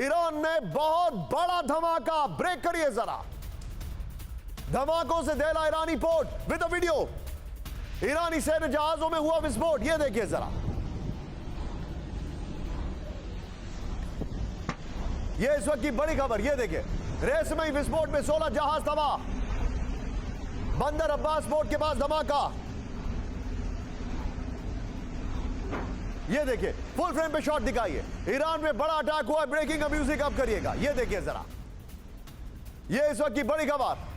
Iran में बहुत बड़ा धमाका, ब्रेक करिए जरा। धमाकों से दहला ईरानी पोर्ट विद अ वीडियो। ईरानी सैन्य जहाजों में हुआ विस्फोट, यह देखिए जरा। यह इस वक्त की बड़ी खबर, यह देखिए। रहस्यमयी विस्फोट में 16 जहाज तबाह। बंदर अब्बास पोर्ट के पास धमाका। ये देखिए, फुल फ्रेम पे शॉट दिखाइए। ईरान में बड़ा अटैक हुआ, ब्रेकिंग का म्यूजिक अब करिएगा। ये देखिए जरा, ये इस वक्त की बड़ी खबर।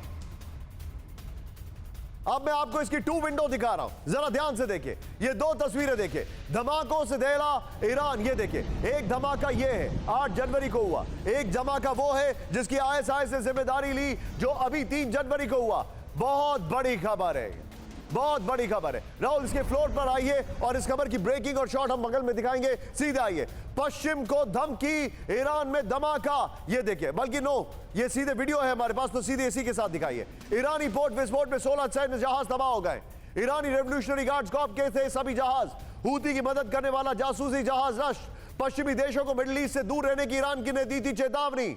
अब मैं आपको इसकी 2 विंडो दिखा रहा हूं, जरा ध्यान से देखिए। ये 2 तस्वीरें देखिए, धमाकों से दहला ईरान। ये देखिए, एक धमाका ये है 8 जनवरी को हुआ, एक धमाका वो है जिसकी आईएसआई से जिम्मेदारी ली, जो अभी 3 जनवरी को हुआ। बहुत बड़ी खबर है, बहुत बड़ी खबर है। राहुल, इसके फ्लोर पर आइए और इस खबर की ब्रेकिंग और शॉट हम बगल में दिखाएंगे। सीधे आइए। पश्चिम को धमकी, ईरान में धमाका। ये देखिए, बल्कि नो, ये सीधे वीडियो है हमारे पास, तो सीधे इसी के साथ दिखाइए। ईरानी पोर्ट विस्फोट में 16 सैन्य जहाज तबाह हो गए। ईरानी रेवोल्यूशनरी गार्ड्स कॉर्प के थे सभी जहाज। हूती की मदद करने वाला जासूसी जहाज रश। पश्चिमी देशों को मिडिल ईस्ट से दूर रहने की ईरान की ने दी थी चेतावनी।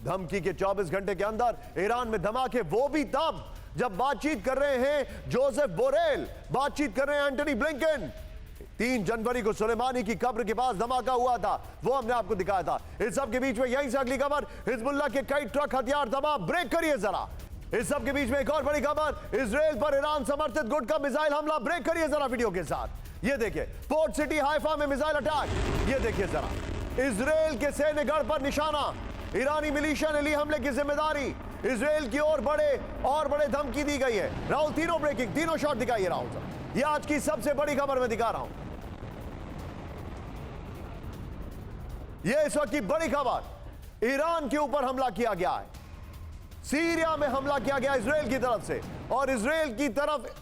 धमकी के 24 घंटे के अंदर ईरान में धमाके, वो भी तब जब बातचीत कर रहे हैं जोसेफ बोरेल, बातचीत कर रहे हैं एंटनी ब्लिंकन। 3 जनवरी को सुलेमानी की कब्र के पास धमाका हुआ था, वो हमने आपको दिखाया था। इस सब के बीच में यहीं से अगली खबर, हिजबुल्लाह के कई ट्रक हथियार तबाह। ब्रेक करिए जरा। इस सब के बीच में एक और बड़ी खबर, इजराइल पर ईरान समर्थित गुट का मिसाइल हमला। ब्रेक करिए जरा वीडियो के साथ। ये देखिए, पोर्ट सिटी हाइफा में मिसाइल अटैक। ये देखिए जरा, इजराइल के सैन्य गढ़ पर निशाना। ईरानी मिलिशिया ने ली हमले की जिम्मेदारी। इजराइल की ओर बड़े धमकी दी गई है। राहुल, तीनों ब्रेकिंग, तीनों शॉट दिखाइए राहुल साहब। यह आज की सबसे बड़ी खबर मैं दिखा रहा हूं। यह इस वक्त की बड़ी खबर, ईरान के ऊपर हमला किया गया है। सीरिया में हमला किया गया इजराइल की तरफ से, और इजराइल की तरफ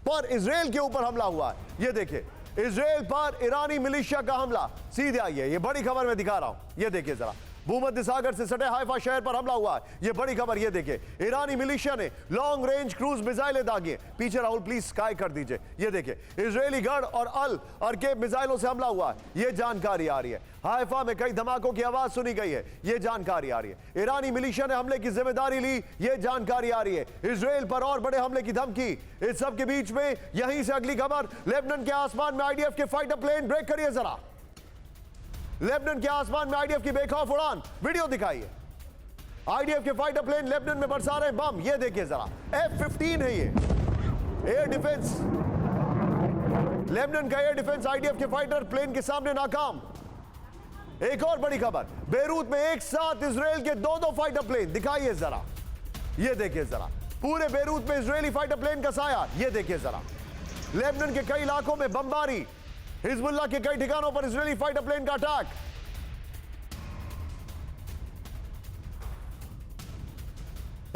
पर इजराइल के ऊपर हमला हुआ है। यह देखिए, इजराइल पर ईरानी मिलिशिया का हमला। सीधे आइए, यह बड़ी खबर मैं दिखा रहा हूं। यह देखिए जरा, भूमध्य सागर से सटे हाइफा शहर पर हमला हुआ है। यह बड़ी खबर, यह देखिए, ईरानी मिलिशिया ने लॉन्ग रेंज क्रूज मिसाइलें दागी। पीछे राहुल प्लीज स्काई कर दीजिए। यह देखिए, इजरायली गढ़ और अल अरकेब मिसाइलों से हमला हुआ है। यह जानकारी आ रही है। हाइफा में कई धमाकों की आवाज सुनी गई है, यह जानकारी आ रही है। ईरानी मिलिशिया ने हमले की जिम्मेदारी ली, यह जानकारी आ रही है। इजराइल पर और बड़े हमले की धमकी। इस सब के बीच में यहीं से अगली खबर, लेबनान के आसमान में आईडीएफ के फाइटर प्लेन। ब्रेक करिए जरा। लेबनान के आसमान में आईडीएफ की बेखौफ उड़ान, वीडियो दिखाइए। आईडीएफ के फाइटर प्लेन लेबनान में बरसा रहे बम। ये देखिए जरा, F-15 है ये एयर डिफेंस। लेबनान का एयर डिफेंस आईडीएफ के फाइटर प्लेन के सामने नाकाम। एक और बड़ी खबर, बेरूत में एक साथ इजराइल के 2 फाइटर प्लेन। दिखाइए जरा, ये देखिए जरा, पूरे बेरूत में इजरायली फाइटर प्लेन का साया। ये देखिए जरा, लेबनान के कई इलाकों में बमबारी। हिजबुल्लाह के कई ठिकानों पर इजरायली फाइटर प्लेन का अटैक।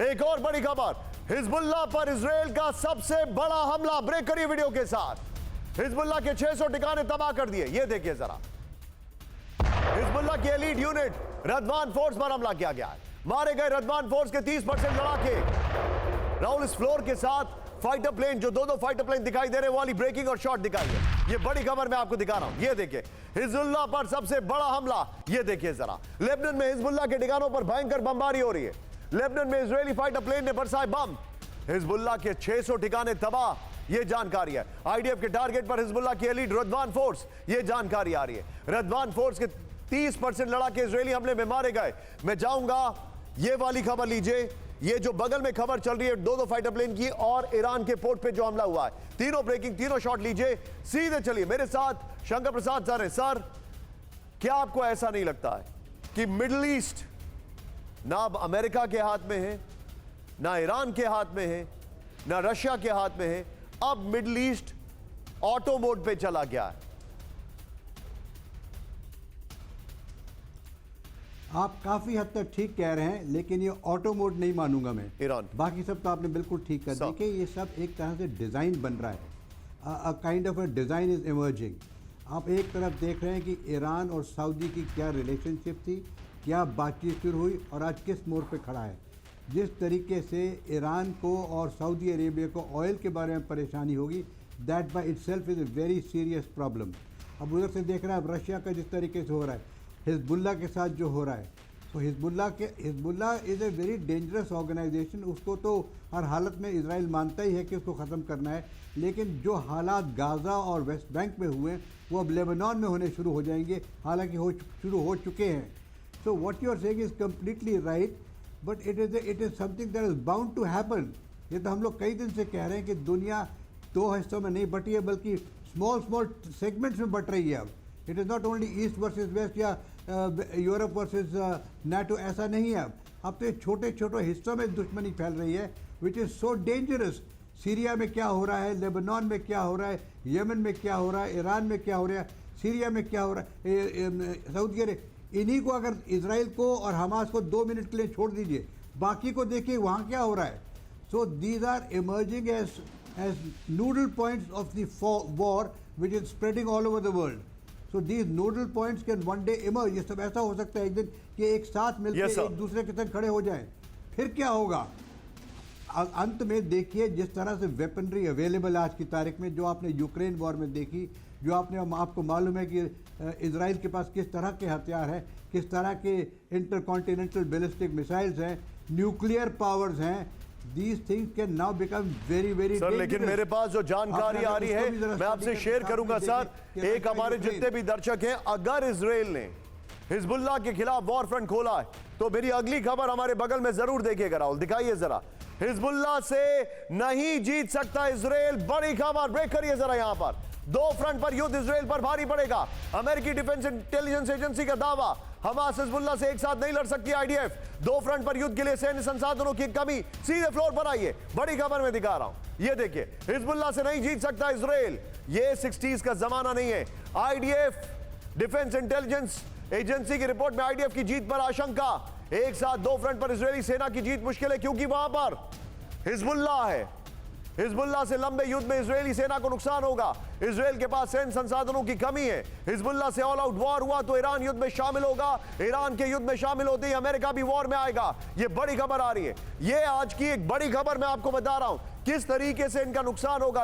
एक और बड़ी खबर, हिजबुल्लाह पर इजराइल का सबसे बड़ा हमला। ब्रेक करिए वीडियो के साथ। हिजबुल्लाह के 600 ठिकाने तबाह कर दिए। यह देखिए जरा, हिजबुल्लाह की एलीट यूनिट रदवान फोर्स पर हमला किया गया है। मारे गए रदवान फोर्स के 30% लड़ाके। राहुल, इस फ्लोर के साथ फाइटर प्लेन, जो 2 फाइटर प्लेन दिखाई दे रहे हैं, वाली ब्रेकिंग और शॉट दिखाइए। ये बड़ी खबर मैं आपको दिखा रहा हूं। ये देखिए, हिजबुल्लाह पर सबसे बड़ा हमला। ये देखिए जरा, लेबनान में हिजबुल्लाह के ठिकानों पर भयंकर बमबारी हो रही है। लेबनान में इजरायली फाइटर प्लेन ने बरसाए बम। हिजबुल्लाह के 600 ठिकाने तबाह। यह जानकारी है। आईडीएफ के टारगेट पर हिजबुल्लाह की एलीट रदवान फोर्स। यह जानकारी आ रही है। रदवान फोर्स के 30% लड़ाके इजरायली हमले में मारे गए। मैं जाऊंगा, यह वाली खबर लीजिए। ये जो बगल में खबर चल रही है 2 फाइटर प्लेन की, और ईरान के पोर्ट पे जो हमला हुआ है। तीनों ब्रेकिंग, तीनों शॉट लीजिए। सीधे चलिए मेरे साथ, शंकर प्रसाद सर है। सर, क्या आपको ऐसा नहीं लगता है कि मिडिल ईस्ट ना अब अमेरिका के हाथ में है, ना ईरान के हाथ में है, ना रशिया के हाथ में है, अब मिडिल ईस्ट ऑटो मोड पे चला गया है? आप काफी हद तक ठीक कह रहे हैं, लेकिन ये ऑटो मोड नहीं मानूंगा मैं। ईरान, बाकी सब तो आपने बिल्कुल ठीक कर। देखिए, ये सब एक तरह से डिज़ाइन बन रहा है। A kind of a design is emerging. आप एक तरफ देख रहे हैं कि ईरान और सऊदी की क्या रिलेशनशिप थी, क्या बातचीत शुरू हुई, और आज किस मोड़ पे खड़ा है। जिस तरीके से ईरान को और सऊदी अरेबिया को ऑयल के बारे में परेशानी होगी, that by itself is a very serious problem. अब उधर से देख रहे हैं अब रशिया का जिस तरीके से हो रहा है, हिजबुल्लाह के साथ जो हो रहा है, तो Hezbollah is a very dangerous organisation. उसको तो हर हालत में इजराइल मानता ही है कि उसको ख़त्म करना है, लेकिन जो हालात गाज़ा और वेस्ट बैंक में हुए वो अब लेबनान में होने शुरू हो जाएंगे, हालांकि शुरू हो चुके हैं। So what you are saying is completely right, but it is something that is bound to happen. ये तो हम लोग कई दिन से कह रहे हैं कि दुनिया दो हिस्सों में नहीं बटी है, बल्कि स्मॉल सेगमेंट्स में बट रही है। अब it is not only east versus West या यूरोप वर्सेस नाटो, ऐसा नहीं है। अब तो छोटे छोटे हिस्सों में दुश्मनी फैल रही है, which is so dangerous. Syria में क्या हो रहा है, लेबनान में क्या हो रहा है, यमन में क्या हो रहा है, ईरान में क्या हो रहा है, सीरिया में क्या हो रहा है, सऊदी अरब। इन्हीं को अगर इसराइल को और हमास को 2 मिनट के लिए छोड़ दीजिए, बाकी को देखिए वहाँ क्या हो रहा है। So these are emerging as noodle points of the war which is spreading all over the world. So these noodle points can one day emerge. ये सब ऐसा हो सकता है एक दिन कि एक साथ मिलकर एक दूसरे के साथ खड़े हो जाएं। फिर क्या होगा? अंत में देखिए जिस तरह से वेपनरी अवेलेबल आज की तारीख में, जो आपने यूक्रेन वॉर में देखी, जो आपको मालूम है कि इजराइल के पास किस तरह के हथियार हैं, किस तरह के इंटरकॉन्टिनेंटल बैलिस्टिक मिसाइल्स हैं, न्यूक्लियर पावर्स हैं। These things can now become very very sir, dangerous. लेकिन मेरे पास जो जानकारी आ रही है मैं आपसे शेयर करूंगा सर। एक हमारे जितने भी दर्शक हैं, अगर इजराइल ने हिजबुल्लाह के खिलाफ वॉर फ्रंट खोला है तो मेरी अगली खबर हमारे बगल में जरूर देखिएगा। राहुल दिखाइए जरा, हिजबुल्लाह से नहीं जीत सकता इजराइल। बड़ी खबर, ब्रेक करिए जरा। यहां पर 2 फ्रंट पर युद्ध इजराइल पर भारी पड़ेगा। अमेरिकी डिफेंस इंटेलिजेंस एजेंसी का दावा, हमास हिजबुल्लाह से एक साथ नहीं लड़ सकती आईडीएफ। 2 फ्रंट पर युद्ध के लिए सैन्य संसाधनों की कमी। सीधे फ्लोर पर आइए, बड़ी खबर में दिखा रहा हूं। ये देखिए, हिजबुल्लाह से नहीं जीत सकता इजराइल। ये 60s का जमाना नहीं है। आईडीएफ डिफेंस इंटेलिजेंस एजेंसी की रिपोर्ट में आईडीएफ की जीत पर आशंका। एक साथ 2 फ्रंट पर इजरायली सेना की जीत मुश्किल है, क्योंकि वहां पर हिजबुल्लाह है। हिजबुल्लाह से लंबे युद्ध में इजरायली सेना को नुकसान होगा। इजराइल के पास सैन्य संसाधनों की कमी है। हिजबुल्लाह से ऑल आउट वॉर हुआ तो ईरान युद्ध में शामिल होगा। ईरान के युद्ध में शामिल होते ही अमेरिका भी वॉर में आएगा। ये बड़ी खबर आ रही है। ये आज की एक बड़ी खबर मैं आपको बता रहा हूं, किस तरीके से इनका नुकसान होगा।